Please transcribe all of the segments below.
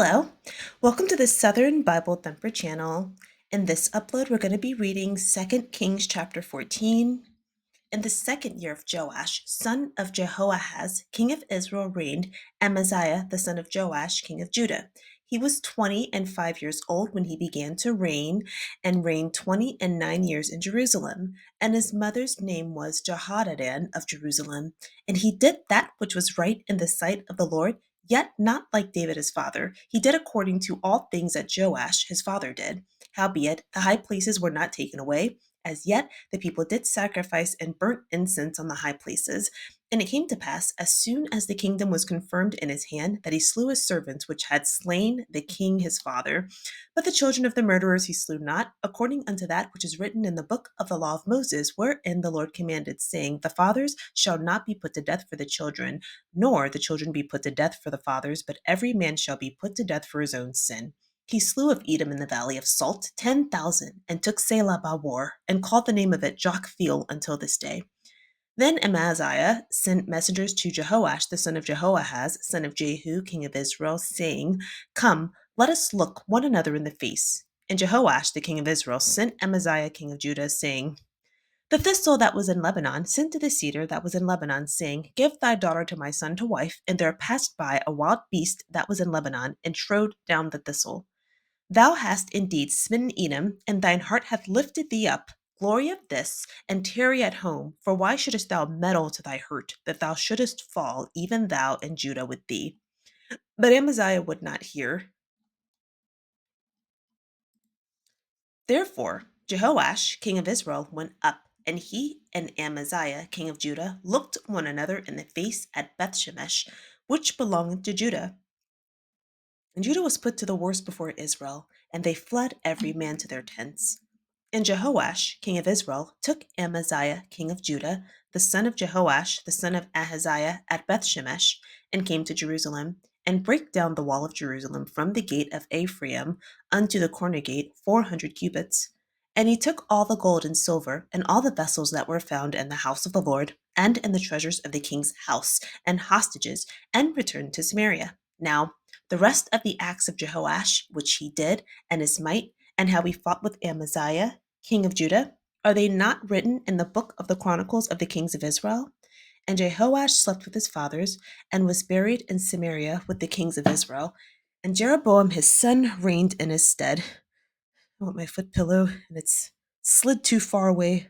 Hello, welcome to the Southern Bible Thumper channel. In this upload, we're going to be reading 2 Kings chapter 14. In the second year of Joash, son of Jehoahaz, king of Israel, reigned Amaziah, the son of Joash, king of Judah. He was 20 and 5 years old when he began to reign, and reigned 20 and 9 years in Jerusalem. And his mother's name was Jehohadan of Jerusalem. And he did that which was right in the sight of the Lord, yet not like David his father. He did according to all things that Joash his father did. Howbeit, the high places were not taken away. As yet, the people did sacrifice and burnt incense on the high places. And it came to pass, as soon as the kingdom was confirmed in his hand, that he slew his servants which had slain the king his father. But the children of the murderers he slew not, according unto that which is written in the book of the law of Moses, wherein the Lord commanded, saying, The fathers shall not be put to death for the children, nor the children be put to death for the fathers, but every man shall be put to death for his own sin. He slew of Edom in the valley of Salt 10,000, and took Selah by war, and called the name of it Joktheel until this day. Then Amaziah sent messengers to Jehoash the son of Jehoahaz, son of Jehu, king of Israel, saying, Come, let us look one another in the face. And Jehoash the king of Israel sent Amaziah king of Judah, saying, The thistle that was in Lebanon sent to the cedar that was in Lebanon, saying, Give thy daughter to my son to wife. And there passed by a wild beast that was in Lebanon, and trode down the thistle. Thou hast indeed smitten Edom, and thine heart hath lifted thee up. Glory of this, and tarry at home. For why shouldest thou meddle to thy hurt, that thou shouldest fall, even thou and Judah with thee? But Amaziah would not hear. Therefore Jehoash king of Israel went up, and he and Amaziah king of Judah looked one another in the face at Bethshemesh, which belonged to Judah. And Judah was put to the worse before Israel, and they fled every man to their tents. And Jehoash, king of Israel, took Amaziah, king of Judah, the son of Jehoash, the son of Ahaziah, at Bethshemesh, and came to Jerusalem, and brake down the wall of Jerusalem from the gate of Ephraim unto the corner gate 400 cubits. And he took all the gold and silver, and all the vessels that were found in the house of the Lord, and in the treasures of the king's house, and hostages, and returned to Samaria. Now, the rest of the acts of Jehoash, which he did, and his might, and how he fought with Amaziah, king of Judah, are they not written in the book of the Chronicles of the kings of Israel? And Jehoash slept with his fathers, and was buried in Samaria with the kings of Israel. And Jeroboam his son reigned in his stead. I want my foot pillow, and it's slid too far away.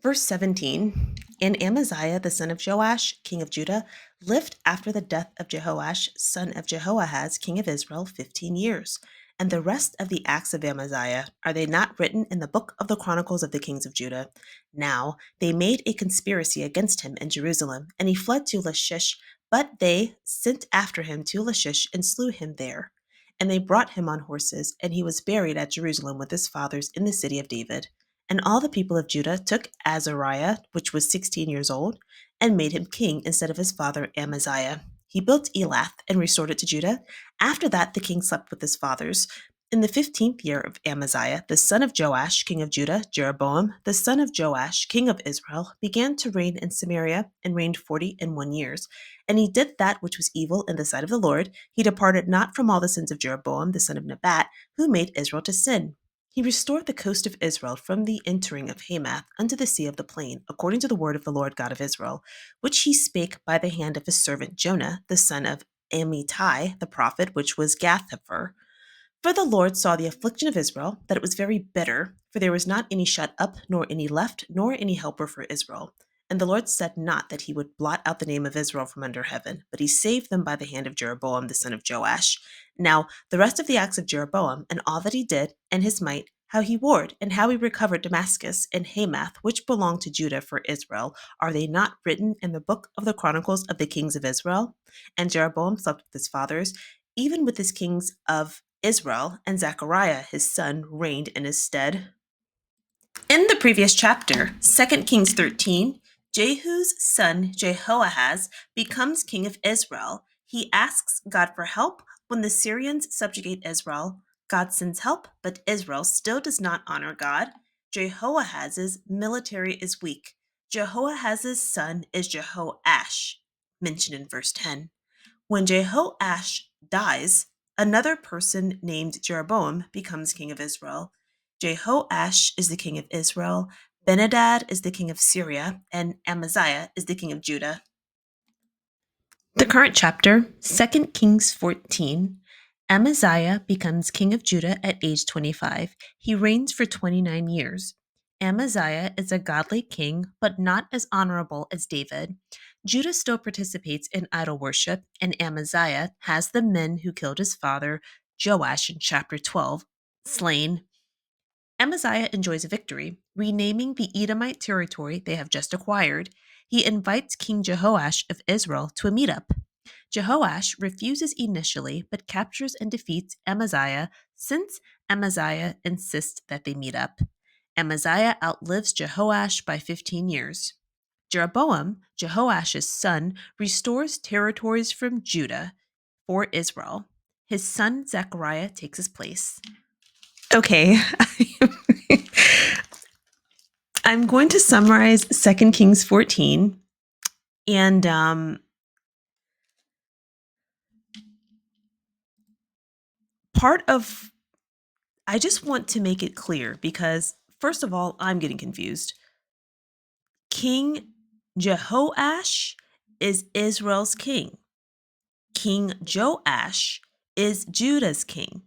Verse 17. And Amaziah the son of Joash, king of Judah, lived after the death of Jehoash, son of Jehoahaz, king of Israel, 15 years. And the rest of the acts of Amaziah, are they not written in the book of the Chronicles of the kings of Judah? Now they made a conspiracy against him in Jerusalem, and he fled to Lachish, but they sent after him to Lachish and slew him there. And they brought him on horses, and he was buried at Jerusalem with his fathers in the city of David. And all the people of Judah took Azariah, which was 16 years old, and made him king instead of his father Amaziah. He built Elath and restored it to Judah. After that, the king slept with his fathers. In the 15th year of Amaziah, the son of Joash, king of Judah, Jeroboam, the son of Joash, king of Israel, began to reign in Samaria, and reigned 41 years. And he did that which was evil in the sight of the Lord. He departed not from all the sins of Jeroboam, the son of Nebat, who made Israel to sin. He restored the coast of Israel from the entering of Hamath unto the sea of the plain, according to the word of the Lord God of Israel, which he spake by the hand of his servant Jonah, the son of Amittai, the prophet, which was Gathhepher. For the Lord saw the affliction of Israel, that it was very bitter, for there was not any shut up, nor any left, nor any helper for Israel. And the Lord said not that he would blot out the name of Israel from under heaven, but he saved them by the hand of Jeroboam the son of Joash. Now, the rest of the acts of Jeroboam, and all that he did, and his might, how he warred, and how he recovered Damascus and Hamath, which belonged to Judah for Israel, are they not written in the book of the Chronicles of the kings of Israel? And Jeroboam slept with his fathers, even with his kings of Israel, and Zacariah his son reigned in his stead. In the previous chapter, 2 Kings 13, Jehu's son Jehoahaz becomes king of Israel. He asks God for help when the Syrians subjugate Israel. God sends help, but Israel still does not honor God. Jehoahaz's military is weak. Jehoahaz's son is Jehoash, mentioned in verse 10. When Jehoash dies, another person named Jeroboam becomes king of Israel. Jehoash is the king of Israel, Benadad is the king of Syria, and Amaziah is the king of Judah. The current chapter, 2 Kings 14. Amaziah becomes king of Judah at age 25. He reigns for 29 years. Amaziah is a godly king, but not as honorable as David. Judah still participates in idol worship, and Amaziah has the men who killed his father, Joash, in chapter 12, slain. Amaziah enjoys a victory, renaming the Edomite territory they have just acquired. He invites King Jehoash of Israel to a meetup. Jehoash refuses initially, but captures and defeats Amaziah since Amaziah insists that they meet up. Amaziah outlives Jehoash by 15 years. Jeroboam, Jehoash's son, restores territories from Judah for Israel. His son Zacariah takes his place. Okay. I'm going to summarize 2 Kings 14. And I just want to make it clear because, first of all, I'm getting confused. King Jehoash is Israel's king. King Joash is Judah's king.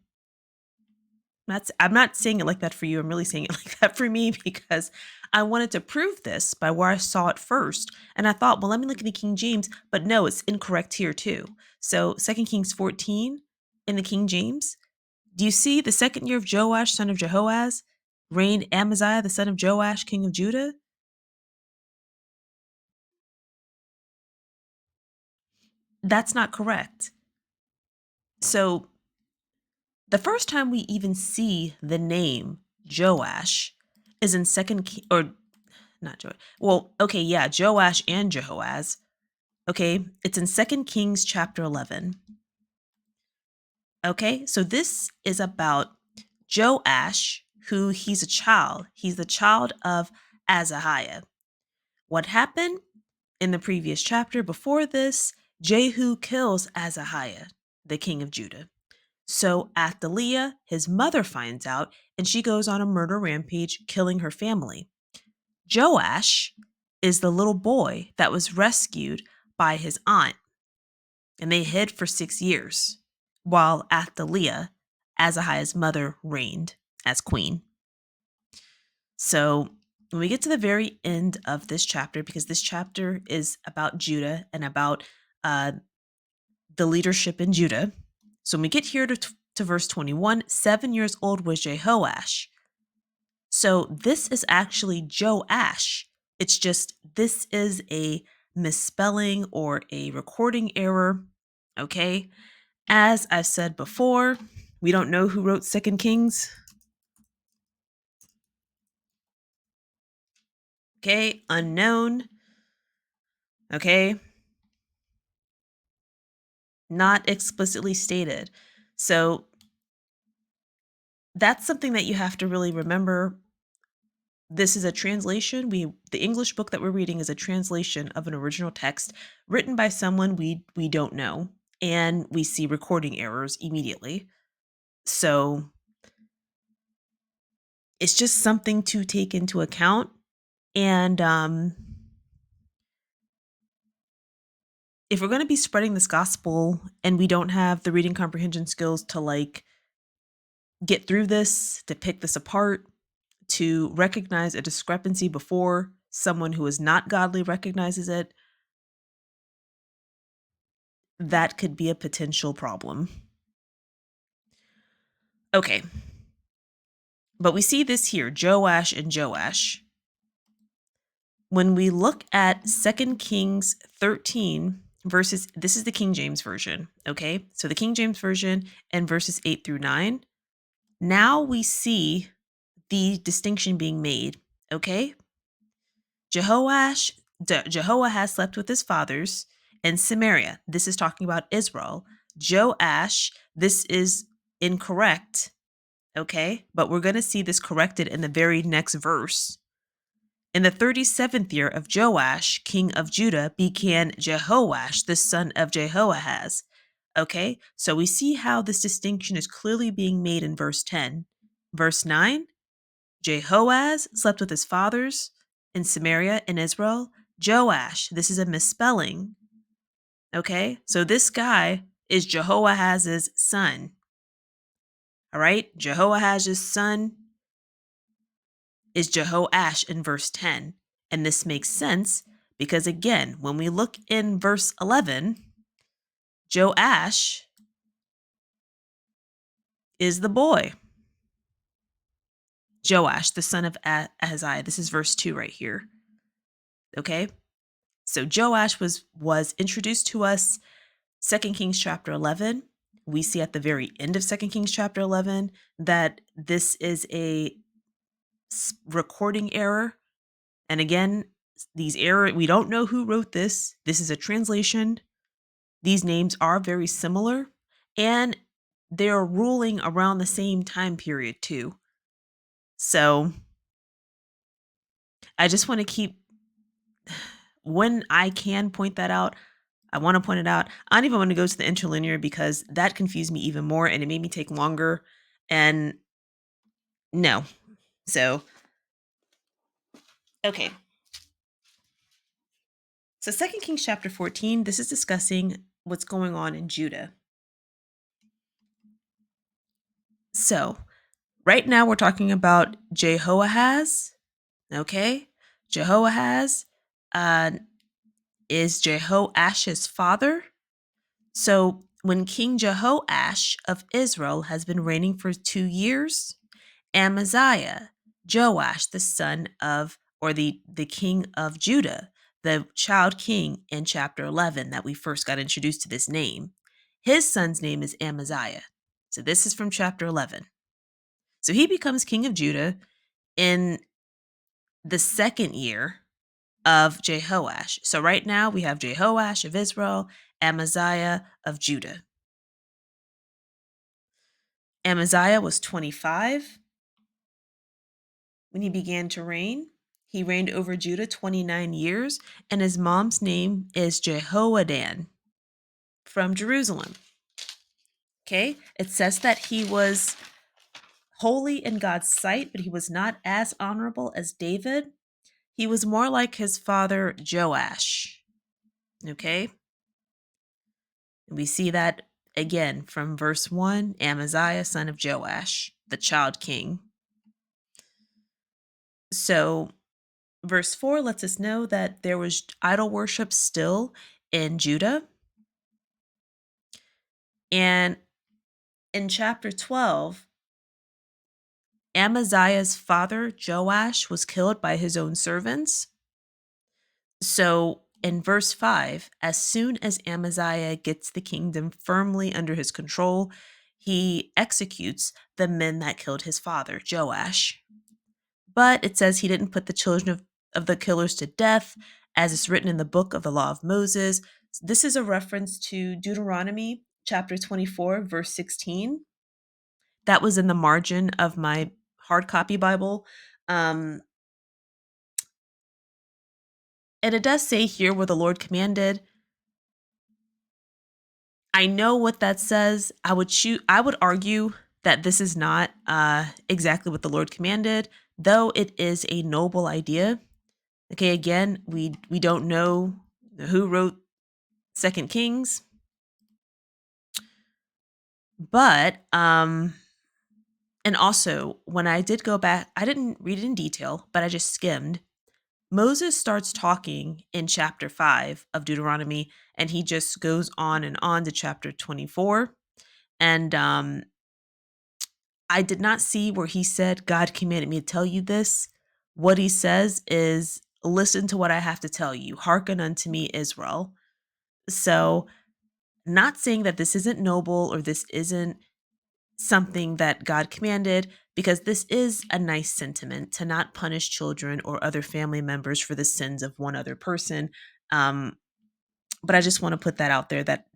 I'm not saying it like that for you. I'm really saying it like that for me because I wanted to prove this by where I saw it first. And I thought, well, let me look at the King James, but no, it's incorrect here too. So 2 Kings 14 in the King James, do you see the second year of Joash, son of Jehoaz, reigned Amaziah, the son of Joash, king of Judah? That's not correct. So the first time we even see the name Joash is in not Joash. Well, okay, yeah, Joash and Jehoaz. Okay, it's in 2 Kings chapter 11. Okay, so this is about Joash, who he's a child. He's the child of Azariah. What happened in the previous chapter before this? Jehu kills Azariah, the king of Judah. So Athaliah, his mother, finds out and she goes on a murder rampage, killing her family. Joash is the little boy that was rescued by his aunt, and they hid for 6 years while Athaliah, Azariah's mother, reigned as queen. So when we get to the very end of this chapter, because this chapter is about Judah and about the leadership in Judah. So when we get here to verse 21, 7 years old was Jehoash. So this is actually Joash. It's just this is a misspelling or a recording error. Okay. As I've said before, we don't know who wrote 2 Kings. Okay. Unknown. Okay. Not explicitly stated. So that's something that you have to really remember. This is a translation. The English book that we're reading is a translation of an original text written by someone we don't know, and we see recording errors immediately. So it's just something to take into account. And if we're going to be spreading this gospel and we don't have the reading comprehension skills to get through this, to pick this apart, to recognize a discrepancy before someone who is not godly recognizes it, that could be a potential problem. Okay. But we see this here, Joash and Joash. When we look at 2 Kings 13 verses, this is the King James Version, okay? So the King James Version and verses 8 through 9. Now we see the distinction being made, okay? Jehoahaz slept with his fathers in Samaria. This is talking about Israel. Joash, this is incorrect, okay? But we're going to see this corrected in the very next verse. In the 37th year of Joash, king of Judah, began Jehoash, the son of Jehoahaz. Okay, so we see how this distinction is clearly being made in verse 10. Verse 9, Jehoaz slept with his fathers in Samaria in Israel. Joash, this is a misspelling. Okay, so this guy is Jehoahaz's son. All right, Jehoahaz's son is Jehoash in verse 10. And this makes sense because, again, when we look in verse 11, Joash is the boy. Joash, the son of Ahaziah. This is verse 2 right here. Okay? So Joash was introduced to us 2 Kings chapter 11. We see at the very end of 2 Kings chapter 11 that this is a recording error. And again, these error, we don't know who wrote this. This is a translation. These names are very similar and they're ruling around the same time period too. So I just want to keep, when I can point that out, I want to point it out. I don't even want to go to the interlinear because that confused me even more and it made me take longer. And no. So, okay. So 2 Kings chapter 14, this is discussing what's going on in Judah. So, right now we're talking about Jehoahaz. Okay? Jehoahaz uh, is Jehoash's father. So, when King Jehoash of Israel has been reigning for 2 years, Amaziah, Joash, the son of, or the king of Judah, the child king in chapter 11 that we first got introduced to this name, his son's name is Amaziah. So this is from chapter 11. So he becomes king of Judah in the second year of Jehoash. So right now we have Jehoash of Israel, Amaziah of Judah. Amaziah was 25 when he began to reign. He reigned over Judah 29 years, and his mom's name is Jehoadan from Jerusalem. Okay, it says that he was holy in God's sight, but he was not as honorable as David. He was more like his father Joash. Okay, and we see that again from verse 1, Amaziah, son of Joash, the child king. So verse 4 lets us know that there was idol worship still in Judah. And in chapter 12, Amaziah's father, Joash, was killed by his own servants. So in verse 5, as soon as Amaziah gets the kingdom firmly under his control, he executes the men that killed his father, Joash. But it says he didn't put the children of the killers to death, as is written in the book of the law of Moses. This is a reference to Deuteronomy chapter 24, verse 16. That was in the margin of my hard copy Bible. And it does say here where the Lord commanded. I know what that says. I would argue that this is not exactly what the Lord commanded, though it is a noble idea. Okay, again, we don't know who wrote Second Kings, but and also when I did go back, I didn't read it in detail, but I just skimmed. Moses starts talking in chapter 5 of Deuteronomy, and he just goes on and on to chapter 24. And I did not see where he said, God commanded me to tell you this. What he says is, listen to what I have to tell you. Hearken unto me, Israel. So, not saying that this isn't noble or this isn't something that God commanded, because this is a nice sentiment to not punish children or other family members for the sins of one other person. Um, but I just want to put that out there that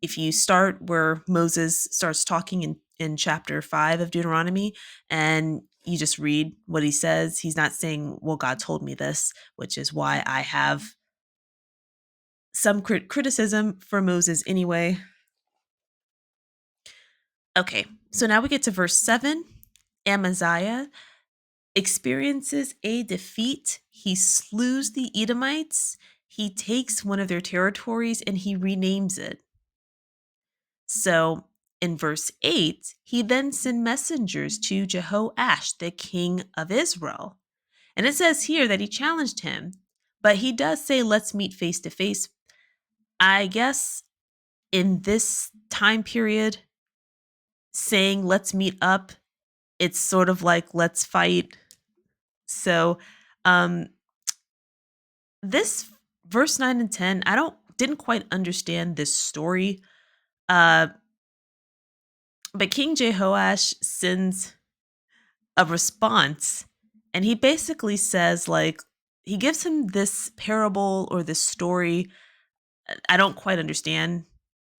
if you start where Moses starts talking in chapter 5 of Deuteronomy and you just read what he says, he's not saying, well, God told me this, which is why I have some criticism for Moses anyway. Okay, so now we get to verse 7. Amaziah experiences a defeat. He slews the Edomites. He takes one of their territories and he renames it. So in verse 8, he then sent messengers to Jehoash, the king of Israel. And it says here that he challenged him, but he does say, let's meet face to face. I guess in this time period, saying let's meet up, it's sort of like let's fight. So um this verse 9 and 10, I didn't quite understand this story. Uh but King Jehoash sends a response, and he basically says, like, he gives him this parable or this story. I don't quite understand.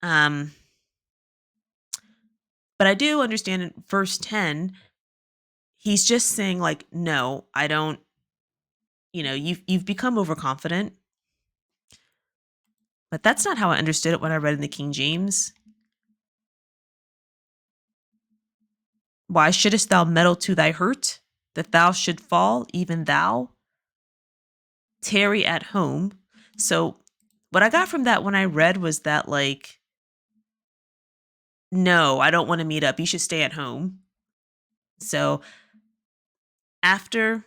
Um but I do understand in verse 10, he's just saying like, no, I don't, you've become overconfident. But that's not how I understood it when I read in the King James. Why shouldest thou meddle to thy hurt, that thou should fall, even thou? Tarry at home. So what I got from that when I read was that, like, no, I don't want to meet up. You should stay at home. So after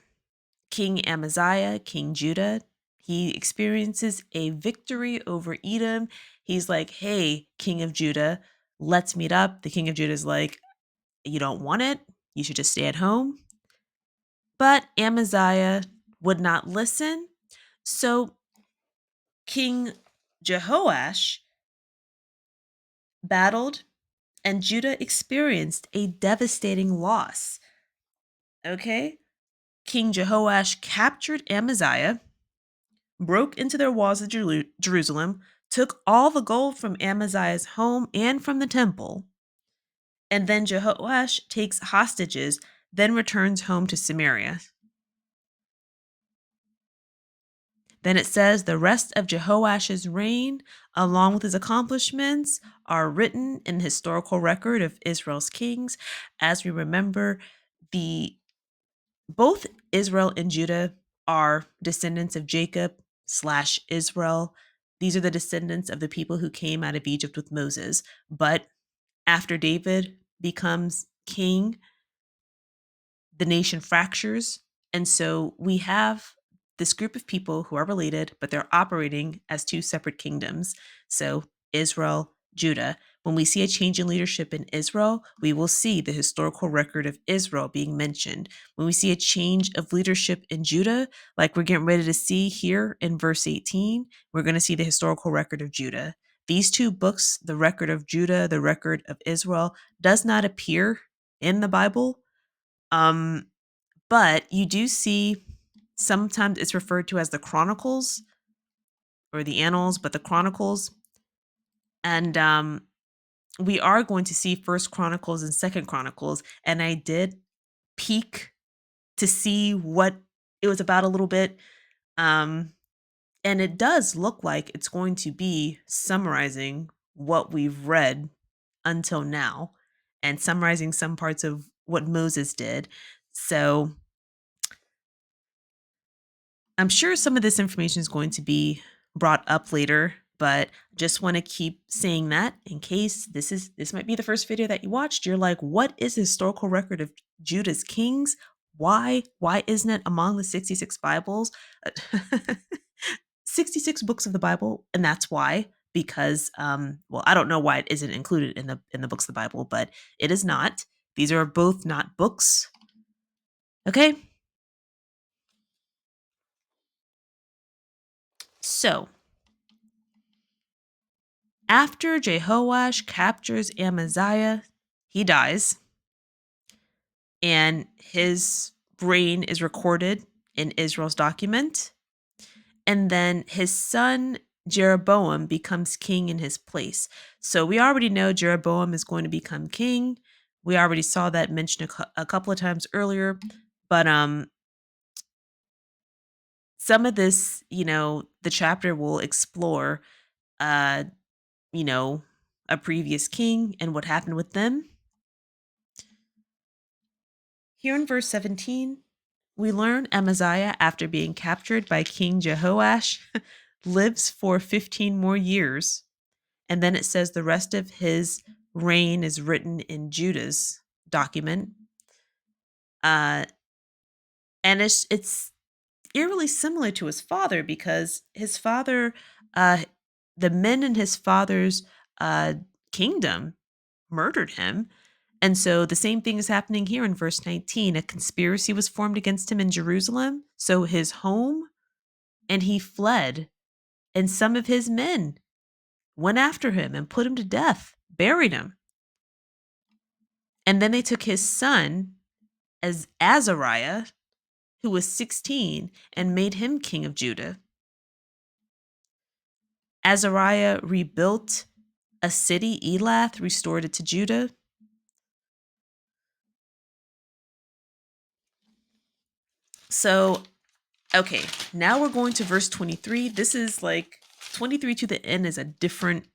King Amaziah, King Judah, he experiences a victory over Edom. He's like, hey, King of Judah, let's meet up. The King of Judah is like, you don't want it. You should just stay at home. But Amaziah would not listen. So King Jehoash battled, and Judah experienced a devastating loss. Okay? King Jehoash captured Amaziah, broke into their walls of Jerusalem, took all the gold from Amaziah's home and from the temple, and then Jehoash takes hostages, then returns home to Samaria. Then it says the rest of Jehoash's reign, along with his accomplishments, are written in the historical record of Israel's kings. As we remember, the both Israel and Judah are descendants of Jacob slash Israel. These are the descendants of the people who came out of Egypt with Moses. But after David becomes king, the nation fractures. And so we have this group of people who are related, but they're operating as two separate kingdoms. So Israel, Judah. When we see a change in leadership in Israel, we will see the historical record of Israel being mentioned. When we see a change of leadership in Judah, like we're getting ready to see here in verse 18, we're going to see the historical record of Judah. These two books, the record of Judah, the record of Israel, does not appear in the Bible. Um, but you do see sometimes it's referred to as the Chronicles or the Annals, but the Chronicles. And we are going to see First Chronicles and Second Chronicles. And I did peek to see what it was about a little bit. Um, and it does look like it's going to be summarizing what we've read until now and summarizing some parts of what Moses did. So I'm sure some of this information is going to be brought up later, but just want to keep saying that in case this might be the first video that you watched. You're like, what is the historical record of Judah's kings? Why isn't it among the 66 Bibles? 66 books of the Bible, and that's why. Because well, I don't know why it isn't included in the books of the Bible, but it is not. These are both not books. Okay? So, after Jehoash captures Amaziah, he dies, and his reign is recorded in Israel's document. And then his son Jeroboam becomes king in his place. So we already know Jeroboam is going to become king. We already saw that mentioned a couple of times earlier, but some of this, the chapter will explore, uh, you know, a previous king and what happened with them. Here in verse 17, we learn Amaziah, after being captured by King Jehoash, lives for 15 more years. And then it says the rest of his reign is written in Judah's document. Uh, and it's eerily similar to his father, because his father, uh, the men in his father's uh, kingdom murdered him. And so the same thing is happening here in verse 19. A conspiracy was formed against him in Jerusalem, so his home, and he fled. And some of his men went after him and put him to death, buried him. And then they took his son, as Azariah, who was 16, and made him king of Judah. Azariah rebuilt a city, Elath, restored it to Judah. So, okay, now we're going to verse 23. This is like 23 to the end is a different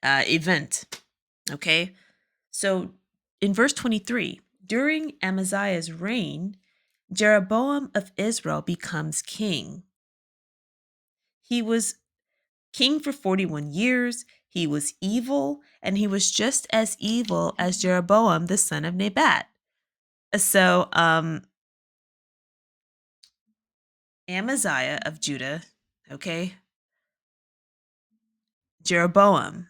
event. Okay, so in verse 23, during Amaziah's reign, Jeroboam of Israel becomes king. He was king for 41 years. He was evil, and he was just as evil as Jeroboam, the son of Nebat. So, Amaziah of Judah, okay, Jeroboam.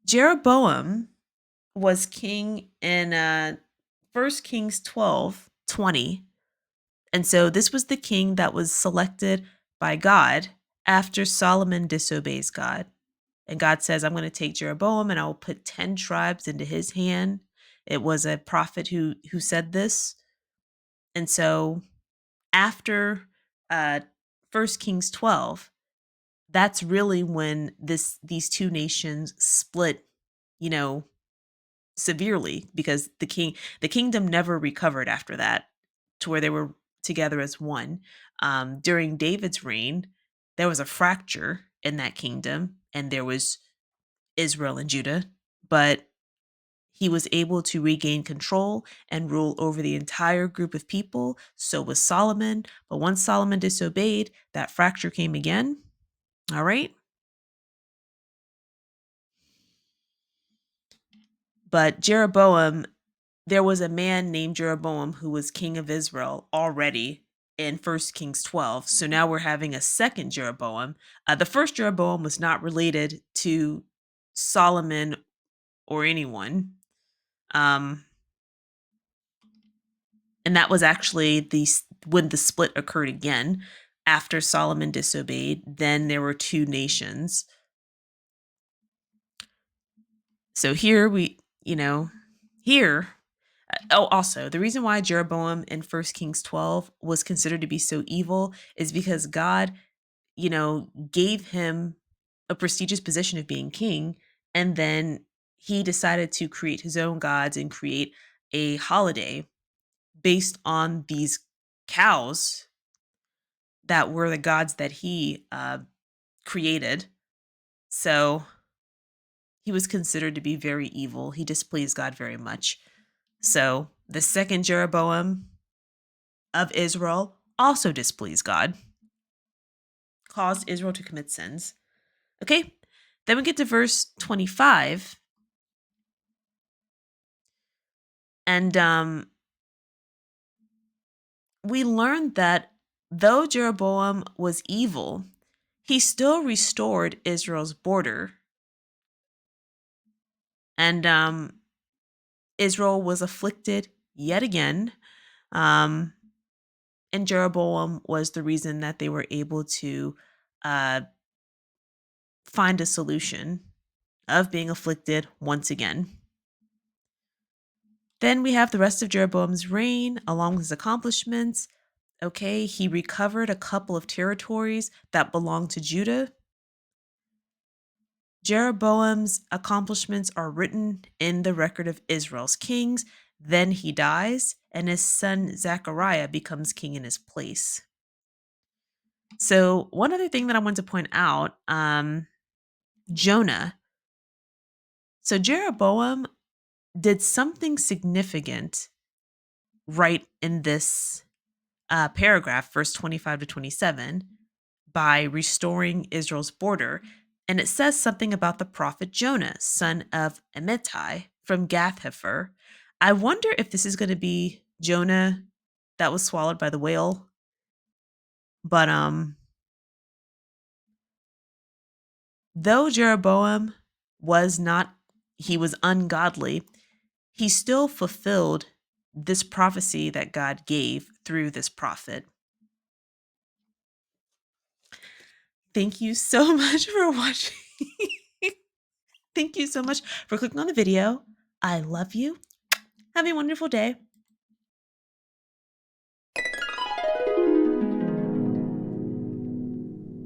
Jeroboam was king in 1 Kings 12:20. And so this was the king that was selected by God after Solomon disobeys God. And God says, I'm going to take Jeroboam and I will put 10 tribes into his hand. It was a prophet who said this. And so after uh 1 Kings 12, that's really when these two nations split, you know, severely, because the kingdom never recovered after that to where they were together as one. During David's reign, there was a fracture in that kingdom, and there was Israel and Judah, but he was able to regain control and rule over the entire group of people. So was Solomon. But once Solomon disobeyed, that fracture came again. All right. But Jeroboam, there was a man named Jeroboam who was king of Israel already in 1 Kings 12. So now we're having a second Jeroboam. The first Jeroboam was not related to Solomon or anyone. Um, and that was actually when the split occurred again after Solomon disobeyed. Then there were two nations. So here here. Oh, also, the reason why Jeroboam in 1 Kings 12 was considered to be so evil is because God, gave him a prestigious position of being king, and then he decided to create his own gods and create a holiday based on these cows that were the gods that he created. So he was considered to be very evil. He displeased God very much. So the second Jeroboam of Israel also displeased God, caused Israel to commit sins. Okay, then we get to verse 25, and we learned that though Jeroboam was evil, he still restored Israel's border, and Israel was afflicted yet again. Um, and Jeroboam was the reason that they were able to uh, find a solution of being afflicted once again. Then we have the rest of Jeroboam's reign along with his accomplishments. Okay, he recovered a couple of territories that belonged to Judah. Jeroboam's accomplishments are written in the record of Israel's kings. Then he dies, and his son Zacariah becomes king in his place. So, one other thing that I want to point out, Jonah. So, Jeroboam did something significant right in this paragraph, verse 25 to 27, by restoring Israel's border. And it says something about the prophet Jonah, son of Amittai from Gath-hepher. I wonder if this is going to be Jonah that was swallowed by the whale. But though Jeroboam was not, he was ungodly, he still fulfilled this prophecy that God gave through this prophet. Thank you so much for watching. Thank you so much for clicking on the video. I love you. Have a wonderful day.